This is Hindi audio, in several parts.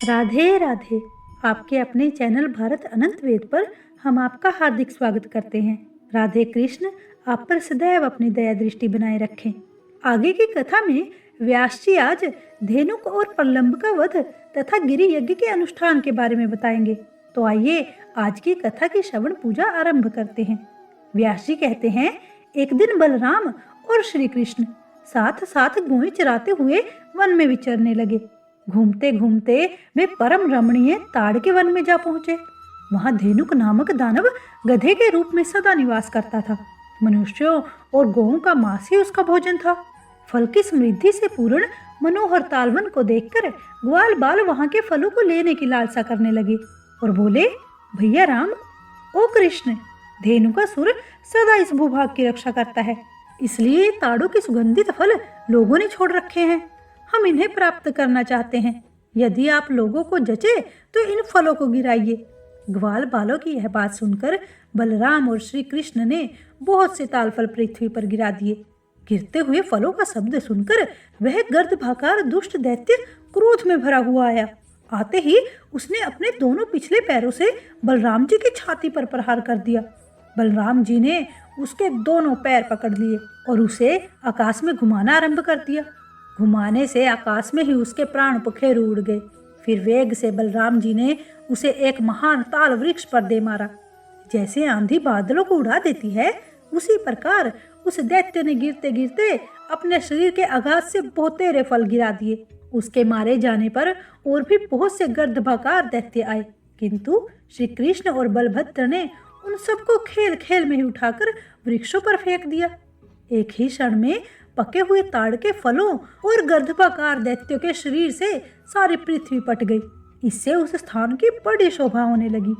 राधे राधे। आपके अपने चैनल भारत अनंत वेद पर हम आपका हार्दिक स्वागत करते हैं। राधे कृष्ण आप पर सदैव अपनी दया दृष्टि बनाए रखें। आगे की कथा में व्यास जी आज धेनुक और प्रलंब का वध तथा गिरि यज्ञ के अनुष्ठान के बारे में बताएंगे। तो आइए आज की कथा की श्रवण पूजा आरंभ करते हैं। व्यास जी कहते हैं, एक दिन बलराम और श्री कृष्ण साथ साथ गोएं चराते हुए वन में विचरने लगे। घूमते घूमते वे परम रमणीय ताड़ के वन में जा पहुंचे। वहां धेनुक नामक दानव गधे के रूप में सदा निवास करता था। मनुष्यों और गौओं का मांस ही उसका भोजन था। फल की समृद्धि से पूर्ण मनोहर तालवन को देखकर ग्वाल बाल वहां के फलों को लेने की लालसा करने लगे और बोले, भैया राम, ओ कृष्ण, धेनु का सुर सदा इस भूभाग की रक्षा करता है, इसलिए ताड़ों के सुगंधित फल लोगों ने छोड़ रखे हैं। हम इन्हें प्राप्त करना चाहते हैं। यदि आप लोगों को जचे तो इन फलों को गिराइए। ग्वाल बालों की यह बात सुनकर बलराम और श्री कृष्ण ने बहुत से ताल फल पृथ्वी पर गिरा दिए। गिरते हुए फलों का शब्द सुनकर वह गर्दभाकार दुष्ट दैत्य क्रोध में भरा हुआ आया। आते ही उसने अपने दोनों पिछले पैरों से बलराम जी की छाती पर प्रहार कर दिया। बलराम जी ने उसके दोनों पैर पकड़ लिए और उसे आकाश में घुमाना आरंभ कर दिया। घुमाने से आकाश में ही उसके प्राण पखेरु उड़ गए। फिर वेग से बलराम जी ने उसे एक महान ताल वृक्ष पर दे मारा। जैसे आंधी बादलों को उड़ा देती है, उसी प्रकार उस दैत्य ने गिरते गिरते अपने शरीर के आघात से बहुतेरे फल गिरा दिए। उसके मारे जाने पर और भी बहुत से गर्दभाकार दैत्य आए, किंतु श्री कृष्ण और बलभद्र ने उन सबको खेल खेल में ही उठाकर वृक्षों पर फेंक दिया। एक ही क्षण में पके हुए ताड़ के फलों और गर्दभाकार दैत्यों के शरीर से सारी पृथ्वी पट गई। इससे उस स्थान की बड़ी शोभा होने लगी।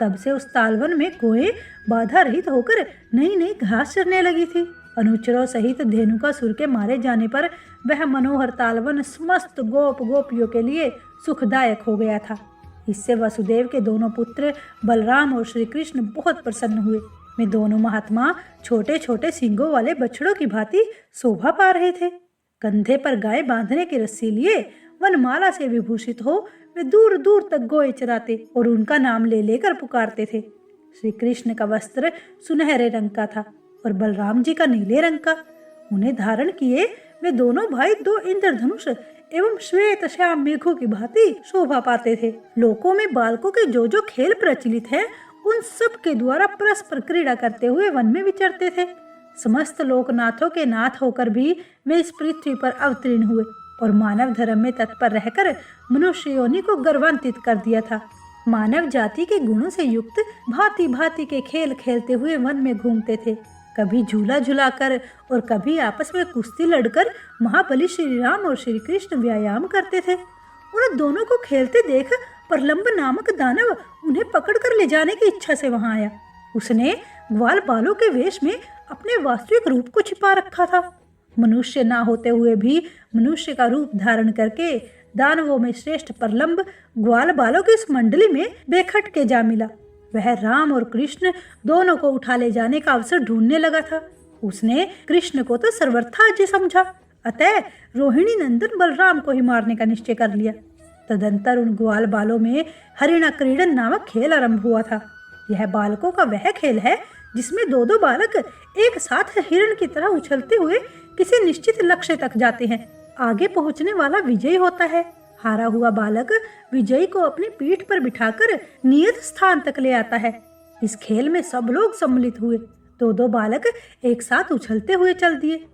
तब से उस तालवन में गोएं बाधा रहित होकर नई नई घास चरने लगी थी। अनुचरों सहित धेनुकासुर के मारे जाने पर वह मनोहर तालवन समस्त गोप गोपियों के लिए सुखदायक हो गया था। इससे वसुदेव के दोनों पुत्र बलराम और श्री कृष्ण बहुत प्रसन्न हुए। वे दोनों महात्मा छोटे छोटे सींगों वाले बछड़ों की भांति शोभा पा रहे थे। कंधे पर गाय बांधने की रस्सी लिए वनमाला से विभूषित हो वे दूर दूर तक गोए चराते और उनका नाम ले लेकर पुकारते थे। श्री कृष्ण का वस्त्र सुनहरे रंग का था और बलराम जी का नीले रंग का। उन्हें धारण किए वे दोनों भाई दो इंद्रधनुष एवं श्वेत श्याम मेघों की भांति शोभा पाते थे। लोकों में बालकों के जो खेल प्रचलित है, उन सब के द्वारा परस्पर क्रीड़ा करते हुए वन में विचरते थे। समस्त लोकनाथों के नाथ होकर भी वे इस पृथ्वी पर अवतीर्ण हुए और मानव धर्म में तत्पर रहकर मनुष्य योनि को गर्वान्वित कर दिया था। मानव जाति के गुणों से युक्त भांति भांति के खेल खेलते हुए वन में घूमते थे। कभी झूला झुलाकर और कभी आपस में कुश्ती लड़कर महाबली श्री राम और श्री कृष्ण व्यायाम करते थे। उन दोनों को खेलते देख प्रलंब नामक दानव उन्हें पकड़कर ले जाने की इच्छा से वहां आया। उसने ग्वाल बालों के वेश में अपने वास्तविक रूप को छिपा रखा था। मनुष्य ना होते हुए भी मनुष्य का रूप धारण करके दानवों में श्रेष्ठ प्रलंब ग्वाल बालों की इस मंडली में बेखट के जा मिला। वह राम और कृष्ण दोनों को उठा ले जाने का अवसर ढूंढने लगा था। उसने कृष्ण को तो सर्वथा अजय समझा, अतः रोहिणी नंदन बलराम को ही मारने का निश्चय कर लिया। तदंतर उन ग्वाल बालों में हरिणा क्रीडन नामक खेल आरंभ हुआ था। यह बालकों का वह खेल है जिसमें दो दो बालक एक साथ हिरण की तरह उछलते हुए किसी निश्चित लक्ष्य तक जाते हैं। आगे पहुंचने वाला विजयी होता है। हारा हुआ बालक विजयी को अपनी पीठ पर बिठाकर नियत स्थान तक ले आता है। इस खेल में सब लोग सम्मिलित हुए। दो दो बालक एक साथ उछलते हुए चल दिए।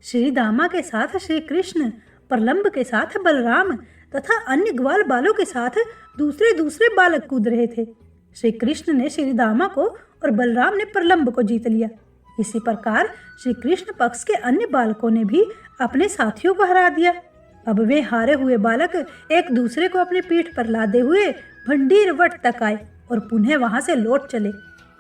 श्री दामा के साथ श्री कृष्ण, प्रलंब के साथ बलराम तथा अन्य ग्वाल बालों के साथ दूसरे दूसरे बालक कूद रहे थे। श्री कृष्ण ने श्री दामा को और बलराम ने प्रलंब को जीत लिया। इसी प्रकार श्री कृष्ण पक्ष के अन्य बालकों ने भी अपने साथियों को हरा दिया। अब वे हारे हुए बालक एक दूसरे को अपनी पीठ पर लादे हुए भंडीर वट तक आए और पुनः वहां से लौट चले,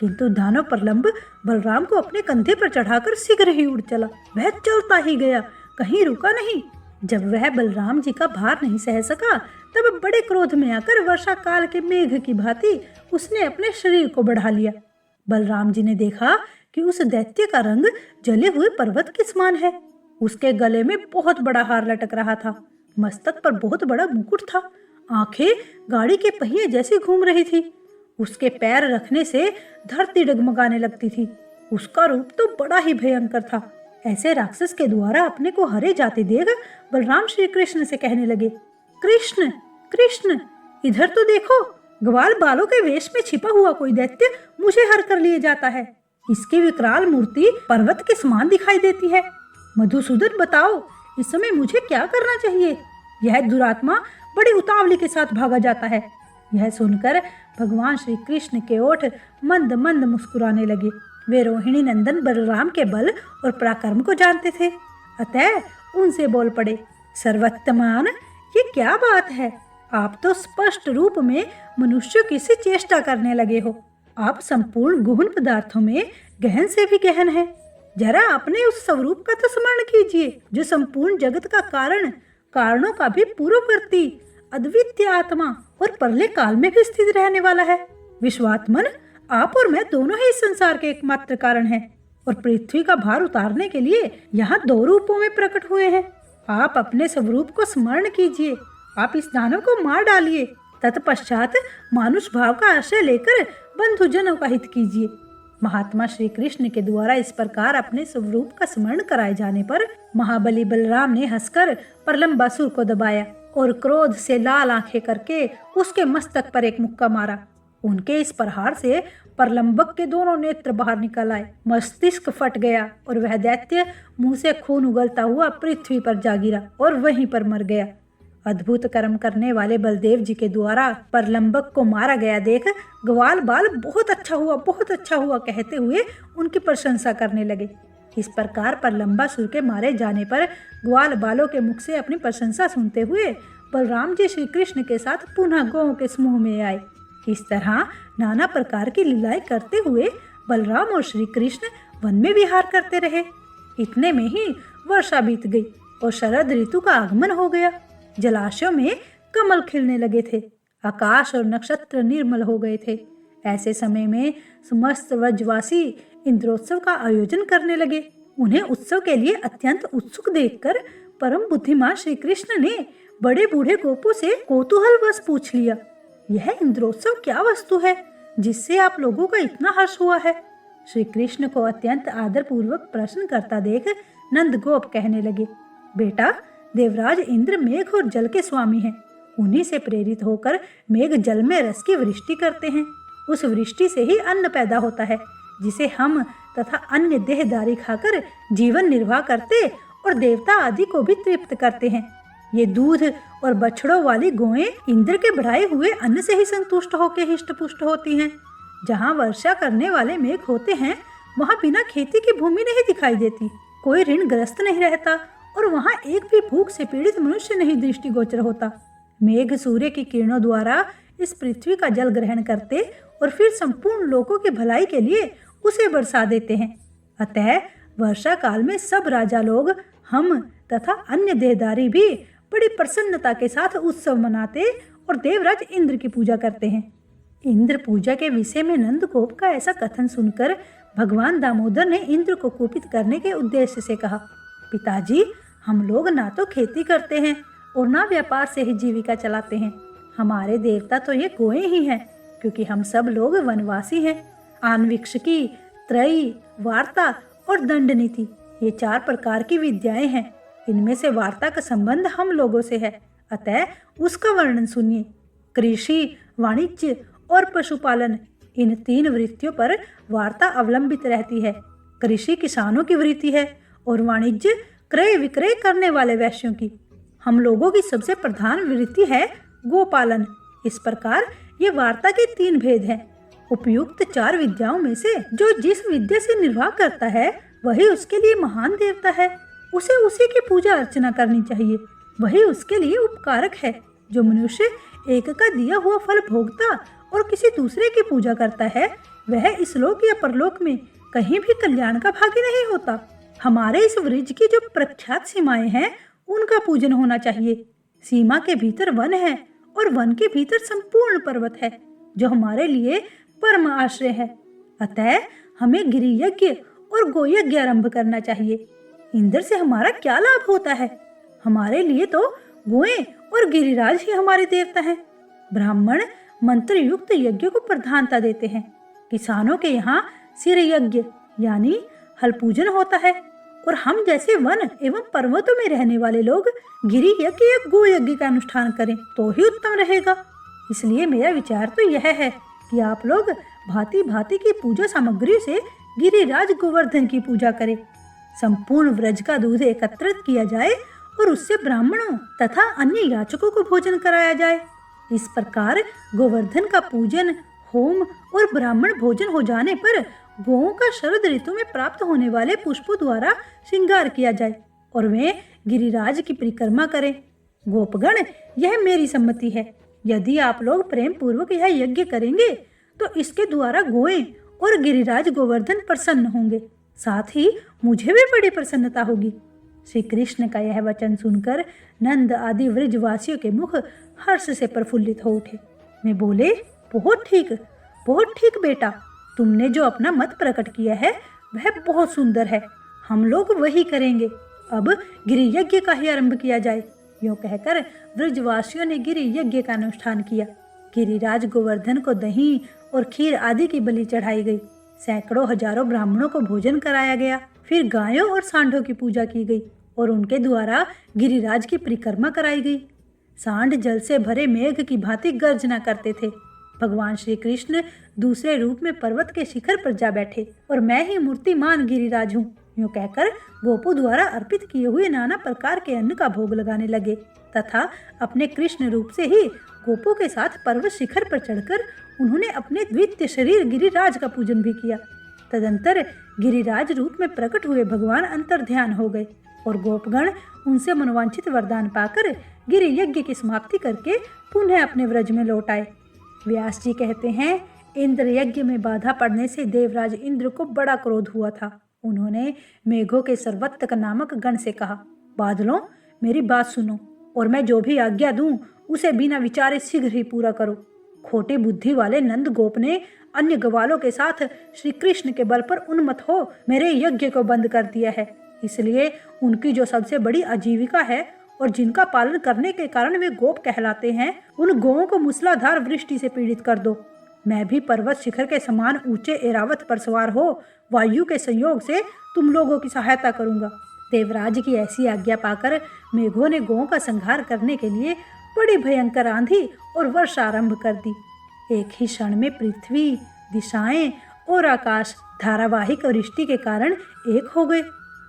किंतु दानव प्रलंब बलराम को अपने कंधे पर चढ़ाकर शीघ्र ही उड़ चला। वह चलता ही गया, कहीं रुका नहीं। जब वह बलराम जी का भार नहीं सह सका, तब बड़े क्रोध में आकर वर्षा काल के मेघ की भांति उसने अपने शरीर को बढ़ा लिया। बलराम जी ने देखा कि उस दैत्य का रंग जले हुए पर्वत के समान है। उसके गले में बहुत बड़ा हार लटक रहा था, मस्तक पर बहुत बड़ा मुकुट था, आंखें गाड़ी के पहिए जैसी घूम रही थी। उसके पैर रखने से धरती डगमगाने लगती थी। उसका रूप तो बड़ा ही भयंकर था। ऐसे राक्षस के द्वारा अपने को हरे जाते देख बलराम श्री कृष्ण से कहने लगे, कृष्ण कृष्ण, इधर तो देखो, ग्वाल बालों के वेश में छिपा हुआ कोई दैत्य मुझे हर कर लिए जाता है। इसकी विकराल मूर्ति पर्वत के समान दिखाई देती है। मधुसूदन, बताओ इस समय मुझे क्या करना चाहिए? यह दुरात्मा बड़ी उतावली के साथ भागा जाता है। यह सुनकर भगवान श्री कृष्ण के ओठ मंद मंद मुस्कुराने लगे। वे रोहिणी नंदन बलराम के बल और पराक्रम को जानते थे, अतः उनसे बोल पड़े, सर्वोत्तमान, ये क्या बात है? आप तो स्पष्ट रूप में मनुष्य की सी चेष्टा करने लगे हो। आप संपूर्ण गहन पदार्थों में गहन से भी गहन है। जरा अपने उस स्वरूप का तो स्मरण कीजिए जो संपूर्ण जगत का कारण, कारणों का भी पूर्ववर्ती, अद्वितीय आत्मा और परले काल में भी स्थित रहने वाला है। विश्वात्मन, आप और मैं दोनों ही इस संसार के एकमात्र कारण हैं और पृथ्वी का भार उतारने के लिए यहाँ 2 रूपों में प्रकट हुए हैं। आप अपने स्वरूप को स्मरण कीजिए। आप इस दानव को मार डालिए, तत्पश्चात मानुष भाव का आश्रय लेकर बंधुजनों का हित कीजिए। महात्मा श्री कृष्ण के द्वारा इस प्रकार अपने स्वरूप का स्मरण कराए जाने पर महाबली बलराम ने हंसकर प्रलंबासुर को दबाया और क्रोध से लाल आंखें करके उसके मस्तक पर एक मुक्का मारा। उनके इस प्रहार से प्रलंबक के दोनों नेत्र बाहर निकल आए, मस्तिष्क फट गया और वह दैत्य मुंह से खून उगलता हुआ पृथ्वी पर जा गिरा और वहीं पर मर गया। अद्भुत कर्म करने वाले बलदेव जी के द्वारा प्रलंबक को मारा गया देख ग्वाल बाल बहुत अच्छा हुआ कहते हुए उनकी प्रशंसा करने लगे। इस प्रकार प्रलंबासुर के मारे जाने पर ग्वाल बालों के मुख से अपनी प्रशंसा सुनते हुए बलराम जी श्री कृष्ण के साथ पुनः गौओं के समूह में आए। इस तरह नाना प्रकार की लीलाएं करते हुए बलराम और श्री कृष्ण वन में विहार करते रहे। इतने में ही वर्षा बीत गई और शरद ऋतु का आगमन हो गया। जलाशयों में कमल खिलने लगे थे, आकाश और नक्षत्र निर्मल हो गए थे। ऐसे समय में समस्त व्रजवासी इंद्रोत्सव का आयोजन करने लगे। उन्हें उत्सव के लिए अत्यंत उत्सुक देखकर परम बुद्धिमान श्री कृष्ण ने बड़े बूढ़े गोपों से कौतूहलवश पूछ लिया, यह इंद्रोत्सव क्या वस्तु है जिससे आप लोगों का इतना हर्ष हुआ है? श्री कृष्ण को अत्यंत आदर पूर्वक प्रश्न करता देख नंद गोप कहने लगे, बेटा, देवराज इंद्र मेघ और जल के स्वामी हैं। उन्हीं से प्रेरित होकर मेघ जल में रस की वृष्टि करते हैं। उस वृष्टि से ही अन्न पैदा होता है जिसे हम तथा अन्य देहधारी खाकर जीवन निर्वाह करते और देवता आदि को भी तृप्त करते हैं। ये दूध और बछड़ों वाली गौएं इंद्र के बढ़ाए हुए अन्न से ही संतुष्ट होकर हिष्ट पुष्ट होती हैं। जहाँ वर्षा करने वाले मेघ होते हैं वहाँ बिना खेती की भूमि नहीं दिखाई देती, कोई ऋणग्रस्त नहीं रहता और वहाँ एक भी भूख से पीड़ित मनुष्य नहीं दृष्टिगोचर होता। मेघ सूर्य की किरणों द्वारा इस पृथ्वी का जल ग्रहण करते और फिर संपूर्ण लोगों की भलाई के लिए उसे बरसा देते हैं। अतः वर्षा काल में सब राजा लोग, हम तथा अन्य देहधारी भी बड़ी प्रसन्नता के साथ उत्सव मनाते और देवराज इंद्र की पूजा करते हैं। इंद्र पूजा के विषय में नंदगोप का ऐसा कथन सुनकर भगवान दामोदर ने इंद्र को कुपित करने के उद्देश्य से कहा, पिताजी, हम लोग ना तो खेती करते हैं और ना व्यापार से ही जीविका चलाते हैं। हमारे देवता तो ये गोएं ही हैं, क्योंकि हम सब लोग वनवासी हैं। आन्वीक्षिकी, त्रयी, वार्ता और दंड नीति, ये 4 प्रकार की विद्याएं हैं। इनमें से वार्ता का संबंध हम लोगों से है, अतः उसका वर्णन सुनिए। कृषि, वाणिज्य और पशुपालन, इन 3 वृत्तियों पर वार्ता अवलंबित रहती है। कृषि किसानों की वृत्ति है और वाणिज्य क्रय विक्रय करने वाले वैश्यों की। हम लोगों की सबसे प्रधान वृत्ति है गोपालन। इस प्रकार ये वार्ता के 3 भेद हैं। उपयुक्त 4 विद्याओं में से जो जिस विद्या से निर्वाह करता है वही उसके लिए महान देवता है। उसे उसी की पूजा अर्चना करनी चाहिए, वही उसके लिए उपकारक है। जो मनुष्य एक का दिया हुआ फल भोगता और किसी दूसरे की पूजा करता है, वह इस लोक या परलोक में कहीं भी कल्याण का भागी नहीं होता। हमारे इस वृज की जो प्रख्यात सीमाएं हैं, उनका पूजन होना चाहिए। सीमा के भीतर वन है और वन के भीतर संपूर्ण पर्वत है, जो हमारे लिए परम आश्रय है। अतः हमें गिरि यज्ञ और गो यज्ञ आरंभ करना चाहिए। इंद्र से हमारा क्या लाभ होता है? हमारे लिए तो गोएं और गिरिराज ही हमारे देवता हैं। ब्राह्मण मंत्र युक्त यज्ञ को प्रधानता देते हैं। किसानों के यहाँ सिर यज्ञ यानी हल पूजन होता है और हम जैसे वन एवं पर्वतों में रहने वाले लोग गिरि यज्ञ या गो यज्ञ का अनुष्ठान करें तो ही उत्तम रहेगा। इसलिए मेरा विचार तो यह है कि आप लोग भांति भांति की पूजा सामग्री से गिरिराज गोवर्धन की पूजा करें। संपूर्ण व्रज का दूध एकत्रित किया जाए और उससे ब्राह्मणों तथा अन्य याचकों को भोजन कराया जाए। इस प्रकार गोवर्धन का पूजन, होम और ब्राह्मण भोजन हो जाने पर गोओं का शरद ऋतु में प्राप्त होने वाले पुष्पों द्वारा श्रृंगार किया जाए और वे गिरिराज की परिक्रमा करें। गोपगण, यह मेरी सम्मति है। यदि आप लोग प्रेम पूर्वक यह यज्ञ करेंगे तो इसके द्वारा गोएं और गिरिराज गोवर्धन प्रसन्न होंगे, साथ ही मुझे भी बड़ी प्रसन्नता होगी। श्री कृष्ण का यह वचन सुनकर नंद आदि व्रजवासियों के मुख हर्ष से प्रफुल्लित हो उठे। वे बोले, बहुत ठीक बेटा, तुमने जो अपना मत प्रकट किया है वह बहुत सुंदर है। हम लोग वही करेंगे। अब गिरि यज्ञ का ही आरंभ किया जाए। यूं कहकर व्रजवासियों ने गिरि यज्ञ का अनुष्ठान किया। गिरिराज गोवर्धन को दही और खीर आदि की बलि चढ़ाई गई। सैकड़ों हजारों ब्राह्मणों को भोजन कराया गया। फिर गायों और सांडों की पूजा की गई और उनके द्वारा गिरिराज की परिक्रमा कराई गई। सांड जल से भरे मेघ की भांति गर्जना करते थे। भगवान श्री कृष्ण दूसरे रूप में पर्वत के शिखर पर जा बैठे और मैं ही मूर्तिमान गिरिराज हूँ, यूं कहकर गोपू द्वारा अर्पित किए हुए नाना प्रकार के अन्न का भोग लगाने लगे तथा अपने कृष्ण रूप से ही गोपू के साथ पर्वत शिखर पर चढ़कर उन्होंने अपने द्वितीय शरीर गिरिराज का पूजन भी किया। तदंतर गिरिराज रूप में प्रकट हुए भगवान अंतर्ध्यान हो गए और गोपगण उनसे मनोवांछित वरदान पाकर गिरि यज्ञ की समाप्ति करके पुनः अपने व्रज में लौट आए। व्यास जी कहते हैं, इंद्र यज्ञ में बाधा पड़ने से देवराज इंद्र को बड़ा क्रोध हुआ था। उन्होंने मेघों के सर्वतक नामक गण से कहा, बादलों, मेरी बात सुनो और मैं जो भी आज्ञा दूं उसे बिना विचारे शीघ्र ही पूरा करो। खोटी बुद्धि वाले नंद गोप ने अन्य ग्वालों के साथ श्री कृष्ण के बल पर उन्मत्त हो मेरे यज्ञ को बंद कर दिया है। इसलिए उनकी जो सबसे बड़ी आजीविका है और जिनका पालन करने के कारण वे गोप कहलाते हैं, उन गोओं को मूसलाधार वृष्टि से पीड़ित कर दो। मैं भी पर्वत शिखर के समान ऊंचे एरावत पर सवार हो वायु के संयोग से तुम लोगों की सहायता करूंगा। देवराज की ऐसी आज्ञा पाकर मेघों ने गोओं का संहार करने के लिए बड़ी भयंकर आंधी और वर्षा आरंभ कर दी। एक ही क्षण में पृथ्वी, दिशाएं और आकाश धारावाहिक वृष्टि के कारण एक हो गए।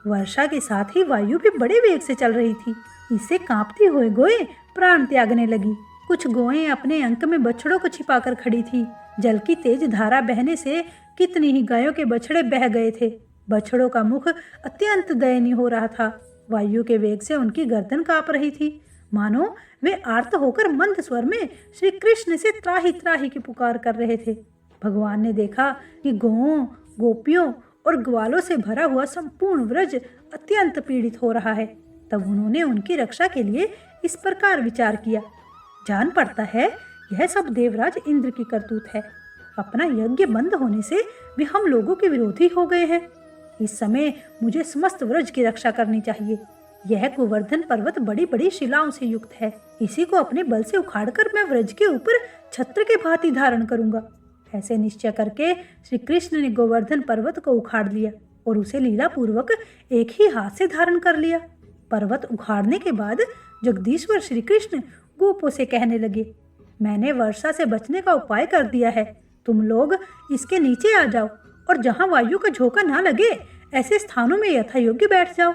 वर्षा के साथ ही वायु भी बड़े वेग से चल रही थी। इससे कांपती हुए गोएं प्राण त्यागने लगी। कुछ गोएं अपने अंक में बछड़ों को छिपाकर खड़ी थी। जल की तेज धारा बहने से कितनी ही गायों के बछड़े बह गए थे। बछड़ों का मुख अत्यंत दयनीय हो रहा था। वायु के वेग से उनकी गर्दन कांप रही थी, मानो वे आर्त होकर मंद स्वर में श्री कृष्ण से त्राही त्राही की पुकार कर रहे थे। भगवान ने देखा कि गोओं, गोपियों और ग्वालों से भरा हुआ संपूर्ण व्रज अत्यंत पीड़ित हो रहा है। तब उन्होंने उनकी रक्षा के लिए इस प्रकार विचार किया, जान पड़ता है यह सब देवराज इंद्र की करतूत है। अपना यज्ञ बंद होने से वे हम लोगों के विरोधी हो गए हैं। इस समय मुझे समस्त व्रज की रक्षा करनी चाहिए। यह गोवर्धन पर्वत बड़ी बड़ी शिलाओं से युक्त है। इसी को अपने बल से उखाड़कर मैं व्रज के ऊपर छत्र के भांति धारण करूंगा। ऐसे निश्चय करके श्री कृष्ण ने गोवर्धन पर्वत को उखाड़ लिया और उसे लीला पूर्वक एक ही हाथ से धारण कर लिया। पर्वत उखाड़ने के बाद जगदीश्वर श्री कृष्ण गोपों से कहने लगे, मैंने वर्षा से बचने का उपाय कर दिया है। तुम लोग इसके नीचे आ जाओ और जहाँ वायु का झोंका ना लगे ऐसे स्थानों में यथा योग्य बैठ जाओ।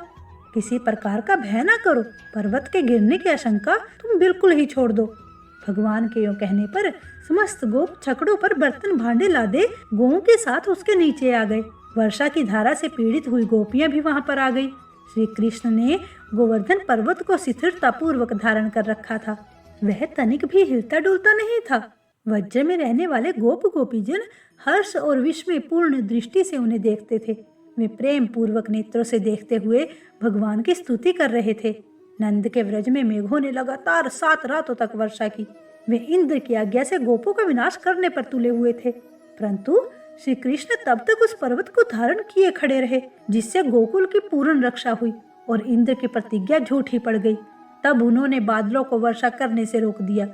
किसी प्रकार का भय ना करो। पर्वत के गिरने की आशंका तुम बिल्कुल ही छोड़ दो। भगवान के यूं कहने पर समस्त गोप छकड़ों पर बर्तन भांडे लादे गोओं के साथ उसके नीचे आ गए। वर्षा की धारा से पीड़ित हुई गोपियां भी वहां पर आ गई। श्री कृष्ण ने गोवर्धन पर्वत को शिथिलता पूर्वक धारण कर रखा था। वह तनिक भी हिलता डुलता नहीं था। वज्र में रहने वाले गोप गोपीजन हर्ष और विस्मय पूर्ण दृष्टि से उन्हें देखते थे। वे प्रेम पूर्वक नेत्रों से देखते हुए भगवान की स्तुति कर रहे थे। नंद के व्रज में मेघों ने लगातार 7 रातों तक वर्षा की। वे इंद्र की आज्ञा से गोपों का विनाश करने पर तुले हुए थे, परंतु श्री कृष्ण तब तक उस पर्वत को धारण किए खड़े रहे, जिससे गोकुल की पूर्ण रक्षा हुई और इंद्र की प्रतिज्ञा झूठी पड़ गई। तब उन्होंने बादलों को वर्षा करने से रोक दिया।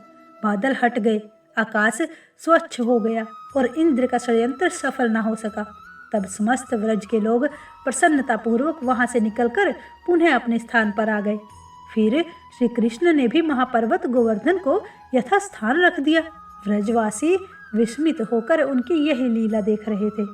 बादल हट गए, आकाश स्वच्छ हो गया और इंद्र का षड्यंत्र सफल न हो सका। तब समस्त व्रज के लोग प्रसन्नतापूर्वक वहां से निकलकर पुनः अपने स्थान पर आ गए। फिर श्री कृष्ण ने भी महापर्वत गोवर्धन को यथास्थान रख दिया। व्रजवासी विस्मित होकर उनकी यही लीला देख रहे थे।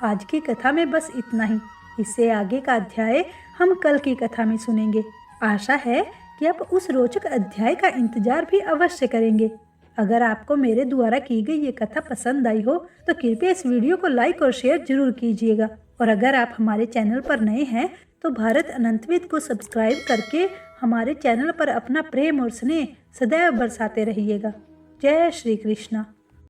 आज की कथा में बस इतना ही। इससे आगे का अध्याय हम कल की कथा में सुनेंगे। आशा है कि आप उस रोचक अध्याय का इंतजार भी अवश्य करेंगे। अगर आपको मेरे द्वारा की गई ये कथा पसंद आई हो तो कृपया इस वीडियो को लाइक और शेयर जरूर कीजिएगा। और अगर आप हमारे चैनल पर नए हैं तो भारत अनंतवेद को सब्सक्राइब करके हमारे चैनल पर अपना प्रेम और स्नेह सदैव बरसाते रहिएगा। जय श्री कृष्णा।